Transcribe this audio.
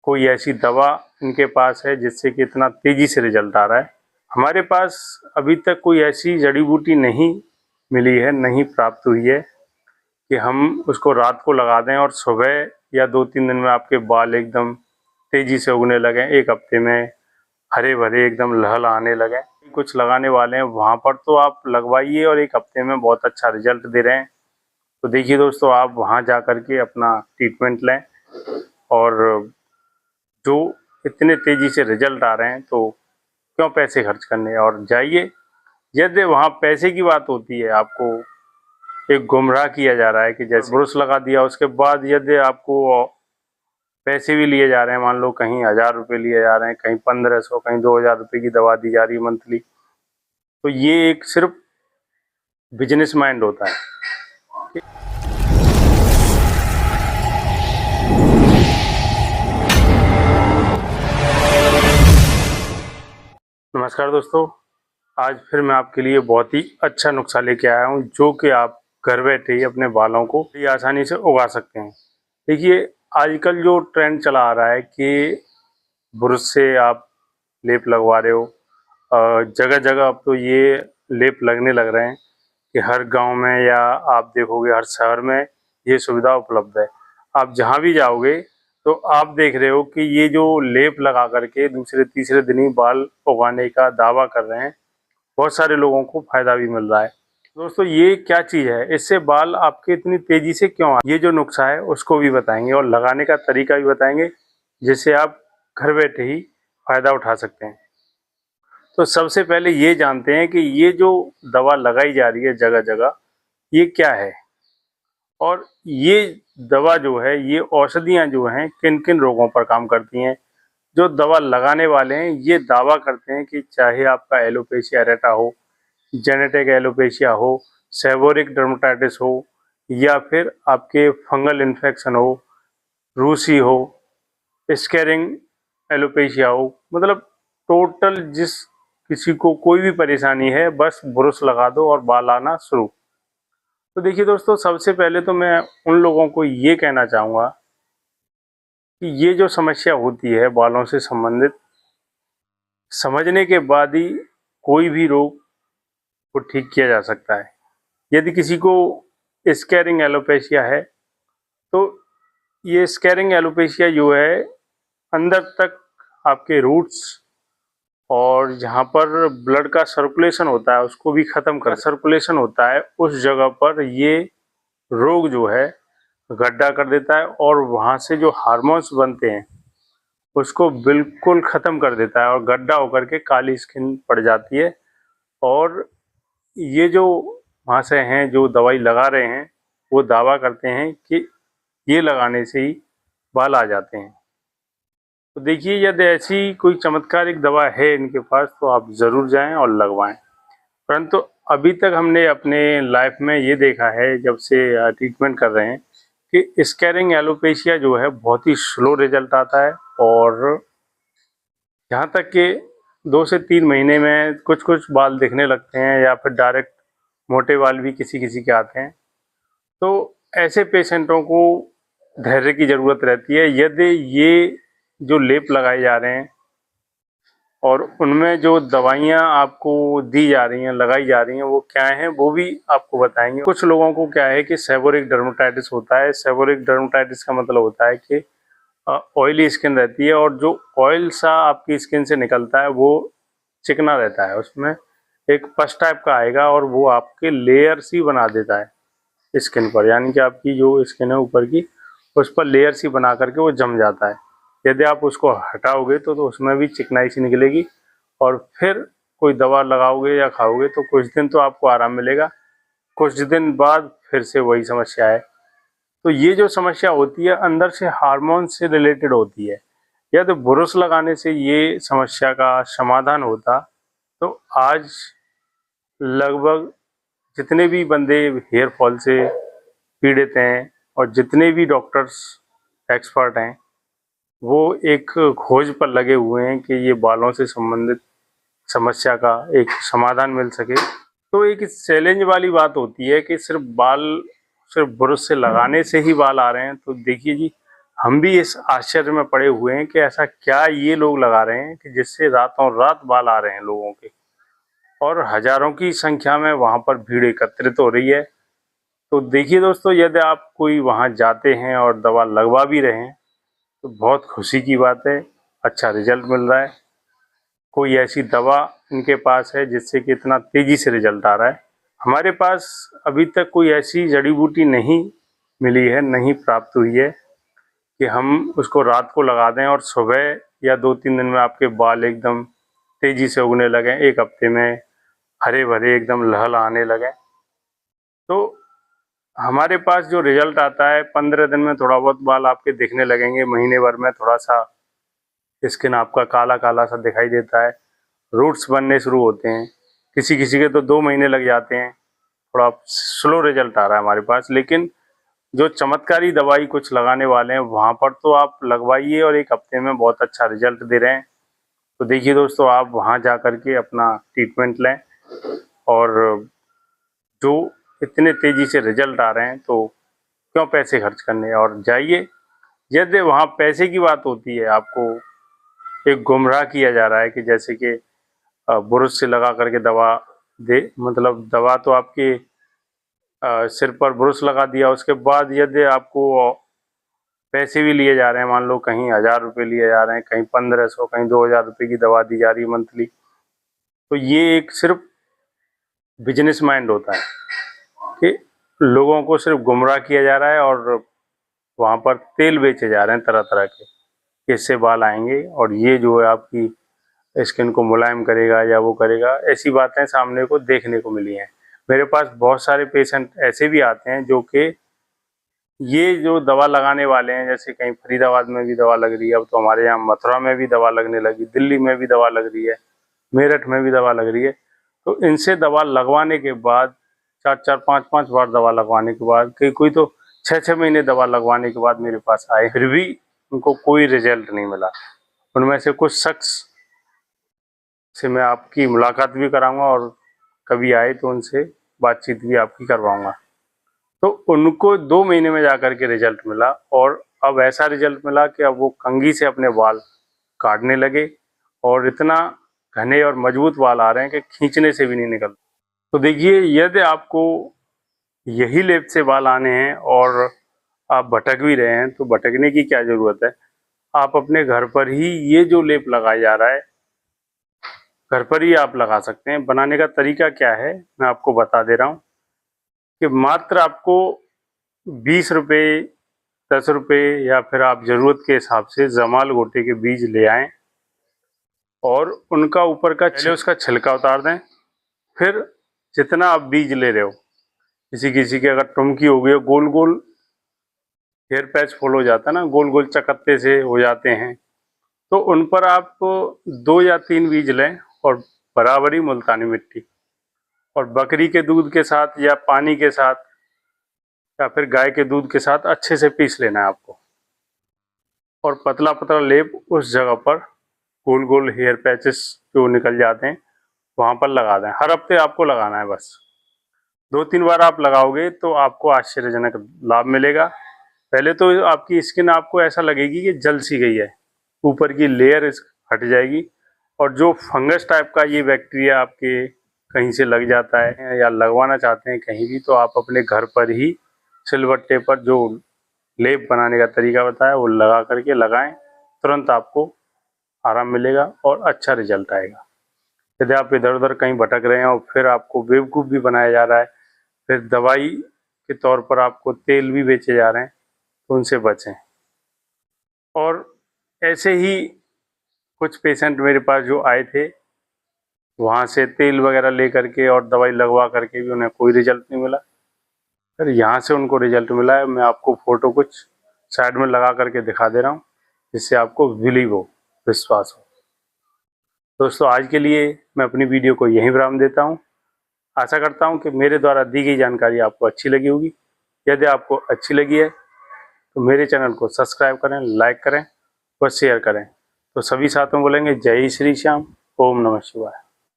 कोई ऐसी दवा इनके पास है जिससे कि इतना तेज़ी से रिजल्ट आ रहा है। हमारे पास अभी तक कोई ऐसी जड़ी बूटी नहीं मिली है, नहीं प्राप्त हुई है कि हम उसको रात को लगा दें और सुबह या 2-3 दिन में आपके बाल एकदम तेज़ी से उगने लगें, 1 हफ्ते में हरे भरे एकदम लहलहाने लगें। कुछ लगाने वाले हैं, वहाँ पर तो आप लगवाइए और 1 हफ्ते में बहुत अच्छा रिजल्ट दे रहे हैं। तो देखिए दोस्तों, आप वहाँ जा कर के अपना ट्रीटमेंट लें और जो इतने तेज़ी से रिजल्ट आ रहे हैं तो क्यों पैसे खर्च करने, और जाइए। यदि वहाँ पैसे की बात होती है, आपको एक गुमराह किया जा रहा है कि जैसे ब्रुश लगा दिया उसके बाद यदि आपको पैसे भी लिए जा रहे हैं, मान लो कहीं 1000 रुपये लिए जा रहे हैं, कहीं 1500, कहीं 2000 रुपये की दवा दी जा रही है मंथली, तो ये एक सिर्फ बिजनेस माइंड होता है। नमस्कार दोस्तों, आज फिर मैं आपके लिए बहुत ही अच्छा नुस्खा लेके आया हूँ जो कि आप घर बैठे ही अपने बालों को आसानी से उगा सकते हैं। देखिए, आजकल जो ट्रेंड चला आ रहा है कि ब्रश से आप लेप लगवा रहे हो, जगह जगह अब तो ये लेप लगने लग रहे हैं कि हर गांव में या आप देखोगे हर शहर में ये सुविधा उपलब्ध है। आप जहां भी जाओगे तो आप देख रहे हो कि ये जो लेप लगा करके दूसरे तीसरे दिन ही बाल उगाने का दावा कर रहे हैं, बहुत सारे लोगों को फायदा भी मिल रहा है। दोस्तों, ये क्या चीज़ है, इससे बाल आपके इतनी तेजी से क्यों आए, ये जो नुस्खा है उसको भी बताएंगे और लगाने का तरीका भी बताएंगे जिससे आप घर बैठे ही फायदा उठा सकते हैं। तो सबसे पहले ये जानते हैं कि ये जो दवा लगाई जा रही है जगह जगह, ये क्या है, और ये दवा जो है, ये औषधियाँ जो हैं किन किन रोगों पर काम करती हैं। जो दवा लगाने वाले हैं ये दावा करते हैं कि चाहे आपका एलोपेशिया एरेटा हो, जेनेटिक एलोपेशिया हो, सेबोरिक डर्मेटाइटिस हो, या फिर आपके फंगल इन्फेक्शन हो, रूसी हो, स्कैरिंग एलोपेशिया हो, मतलब टोटल जिस किसी को कोई भी परेशानी है, बस ब्रश लगा दो और बाल आना शुरू। तो देखिए दोस्तों, सबसे पहले तो मैं उन लोगों को ये कहना चाहूँगा कि ये जो समस्या होती है बालों से संबंधित, समझने के बाद ही कोई भी रोग को ठीक किया जा सकता है। यदि किसी को स्कैरिंग एलोपेशिया है तो ये स्कैरिंग एलोपेशिया जो है अंदर तक आपके रूट्स और जहाँ पर ब्लड का सर्कुलेशन होता है उसको भी ख़त्म कर सर्कुलेशन होता है, उस जगह पर ये रोग जो है गड्ढा कर देता है और वहाँ से जो हार्मोन्स बनते हैं उसको बिल्कुल ख़त्म कर देता है और गड्ढा होकर के काली स्किन पड़ जाती है। और ये जो महाशय हैं जो दवाई लगा रहे हैं वो दावा करते हैं कि ये लगाने से ही बाल आ जाते हैं। तो देखिए, यदि ऐसी कोई चमत्कारिक दवा है इनके पास तो आप ज़रूर जाएं और लगवाएं। परंतु अभी तक हमने अपने लाइफ में ये देखा है, जब से ट्रीटमेंट कर रहे हैं, कि स्कैरिंग एलोपेशिया जो है बहुत ही स्लो रिजल्ट आता है और यहाँ तक कि 2 से 3 महीने में कुछ कुछ बाल दिखने लगते हैं या फिर डायरेक्ट मोटे बाल भी किसी किसी के आते हैं। तो ऐसे पेशेंटों को धैर्य की ज़रूरत रहती है। यदि ये जो लेप लगाए जा रहे हैं और उनमें जो दवाइयाँ आपको दी जा रही हैं, लगाई जा रही हैं, वो क्या हैं वो भी आपको बताएंगे। कुछ लोगों को क्या है कि सेबोरिक डर्मेटाइटिस होता है। सेबोरिक डर्मेटाइटिस का मतलब होता है कि ऑयली स्किन रहती है और जो ऑयल सा आपकी स्किन से निकलता है वो चिकना रहता है, उसमें एक पस टाइप का आएगा और वो आपके लेयर्स ही बना देता है स्किन पर, यानी कि आपकी जो स्किन है ऊपर की उस पर लेयर्स ही बना करके वो जम जाता है। यदि आप उसको हटाओगे तो उसमें भी चिकनाई सी निकलेगी और फिर कोई दवा लगाओगे या खाओगे तो कुछ दिन तो आपको आराम मिलेगा, कुछ दिन बाद फिर से वही समस्या है। तो ये जो समस्या होती है अंदर से हार्मोन से रिलेटेड होती है। यदि ब्रश लगाने से ये समस्या का समाधान होता तो आज लगभग जितने भी बंदे हेयर फॉल से पीड़ित हैं और जितने भी डॉक्टर्स एक्सपर्ट हैं वो एक खोज पर लगे हुए हैं कि ये बालों से संबंधित समस्या का एक समाधान मिल सके। तो एक चैलेंज वाली बात होती है कि सिर्फ ब्रश से लगाने से ही बाल आ रहे हैं। तो देखिए जी, हम भी इस आश्चर्य में पड़े हुए हैं कि ऐसा क्या ये लोग लगा रहे हैं कि जिससे रातों रात बाल आ रहे हैं लोगों के, और हजारों की संख्या में वहां पर भीड़ एकत्रित हो रही है। तो देखिए दोस्तों, यदि आप कोई वहां जाते हैं और दवा लगवा भी रहे हैं तो बहुत खुशी की बात है, अच्छा रिजल्ट मिल रहा है। कोई ऐसी दवा इनके पास है जिससे कि इतना तेजी से रिजल्ट आ रहा है। हमारे पास अभी तक कोई ऐसी जड़ी बूटी नहीं मिली है, नहीं प्राप्त हुई है कि हम उसको रात को लगा दें और सुबह या 2-3 दिन में आपके बाल एकदम तेजी से उगने लगें, 1 हफ्ते में हरे भरे एकदम लहलहाने लगें। तो हमारे पास जो रिजल्ट आता है 15 दिन में थोड़ा बहुत बाल आपके दिखने लगेंगे, महीने भर में थोड़ा सा स्किन आपका काला काला सा दिखाई देता है, रूट्स बनने शुरू होते हैं। किसी किसी के तो 2 महीने लग जाते हैं। थोड़ा स्लो रिजल्ट आ रहा है हमारे पास, लेकिन जो चमत्कारी दवाई कुछ लगाने वाले हैं वहाँ पर तो आप लगवाइए और 1 हफ्ते में बहुत अच्छा रिजल्ट दे रहे हैं। तो देखिए दोस्तों, आप वहाँ जा कर के अपना ट्रीटमेंट लें, और जो इतने तेजी से रिजल्ट आ रहे हैं तो क्यों पैसे खर्च करने, और जाइए। यदि वहाँ पैसे की बात होती है, आपको एक गुमराह किया जा रहा है कि जैसे कि ब्रश से लगा करके दवा दे, मतलब दवा तो आपके सिर पर ब्रश लगा दिया, उसके बाद यदि आपको पैसे भी लिए जा रहे हैं, मान लो कहीं 1000 रुपये लिए जा रहे हैं, कहीं 1500, कहीं 2000 रुपये की दवा दी जा रही है मंथली। तो ये एक सिर्फ बिजनेस माइंड होता है कि लोगों को सिर्फ गुमराह किया जा रहा है, और वहाँ पर तेल बेचे जा रहे हैं तरह तरह के, इससे बाल आएंगे और ये जो है आपकी स्किन को मुलायम करेगा या वो करेगा। ऐसी बातें सामने को देखने को मिली हैं। मेरे पास बहुत सारे पेशेंट ऐसे भी आते हैं जो कि ये जो दवा लगाने वाले हैं, जैसे कहीं फरीदाबाद में भी दवा लग रही है, अब तो हमारे यहाँ मथुरा में भी दवा लगने लगी, दिल्ली में भी दवा लग रही है, मेरठ में भी दवा लग रही है। तो इनसे दवा लगवाने के बाद 4-4, 5-5 बार दवा लगवाने के बाद, कोई तो 6-6 महीने दवा लगवाने के बाद मेरे पास आए, फिर भी उनको कोई रिजल्ट नहीं मिला। उनमें से कुछ शख्स से मैं आपकी मुलाकात भी कराऊंगा, और कभी आए तो उनसे बातचीत भी आपकी करवाऊंगा। तो उनको 2 महीने में जाकर के रिजल्ट मिला, और अब ऐसा रिजल्ट मिला कि अब वो कंघी से अपने बाल काटने लगे, और इतना घने और मजबूत बाल आ रहे हैं कि खींचने से भी नहीं निकलते। तो देखिए, यदि आपको यही लेप से बाल आने हैं और आप भटक भी रहे हैं, तो भटकने की क्या ज़रूरत है। आप अपने घर पर ही ये जो लेप लगाया जा रहा है, घर पर ही आप लगा सकते हैं। बनाने का तरीका क्या है मैं आपको बता दे रहा हूँ कि मात्र आपको 20 रुपये, 10 रुपये, या फिर आप ज़रूरत के हिसाब से जमाल गोटे के बीज ले आएँ, और उनका ऊपर का उसका छिलका उतार दें। फिर जितना आप बीज ले रहे हो, किसी किसी के अगर टुमकी हो गई, गोल गोल हेयर पैच फॉल हो जाता है ना, गोल गोल चकत्ते से हो जाते हैं, तो उन पर आप 2 या 3 बीज लें, और बराबरी मुल्तानी मिट्टी, और बकरी के दूध के साथ या पानी के साथ या फिर गाय के दूध के साथ अच्छे से पीस लेना है आपको, और पतला पतला लेप उस जगह पर गोल गोल हेयर पैचेस जो निकल जाते हैं वहाँ पर लगा दें। हर हफ्ते आपको लगाना है, बस 2-3 बार आप लगाओगे तो आपको आश्चर्यजनक लाभ मिलेगा। पहले तो आपकी स्किन आपको ऐसा लगेगी कि जल सी गई है, ऊपर की लेयर हट जाएगी, और जो फंगस टाइप का ये बैक्टीरिया आपके कहीं से लग जाता है या लगवाना चाहते हैं कहीं भी, तो आप अपने घर पर ही सिलबट्टे पर जो लेप बनाने का तरीका बताया वो लगा करके लगाएं, तुरंत आपको आराम मिलेगा और अच्छा रिजल्ट आएगा। यदि आप इधर उधर कहीं भटक रहे हैं और फिर आपको बेवकूफ़ भी बनाया जा रहा है, फिर दवाई के तौर पर आपको तेल भी बेचे जा रहे हैं, तो उनसे बचें। और ऐसे ही कुछ पेशेंट मेरे पास जो आए थे, वहाँ से तेल वगैरह ले करके और दवाई लगवा करके भी उन्हें कोई रिजल्ट नहीं मिला। फिर यहाँ से उनको रिजल्ट मिला है। मैं आपको फ़ोटो कुछ साइड में लगा करके दिखा दे रहा हूँ, जिससे आपको बिलीव हो, विश्वास हो। दोस्तों, आज के लिए मैं अपनी वीडियो को यहीं विराम देता हूँ। आशा करता हूँ कि मेरे द्वारा दी गई जानकारी आपको अच्छी लगी होगी। यदि आपको अच्छी लगी है तो मेरे चैनल को सब्सक्राइब करें, लाइक करें व शेयर करें। तो सभी साथियों बोलेंगे जय श्री श्याम, ओम नमः शिवाय।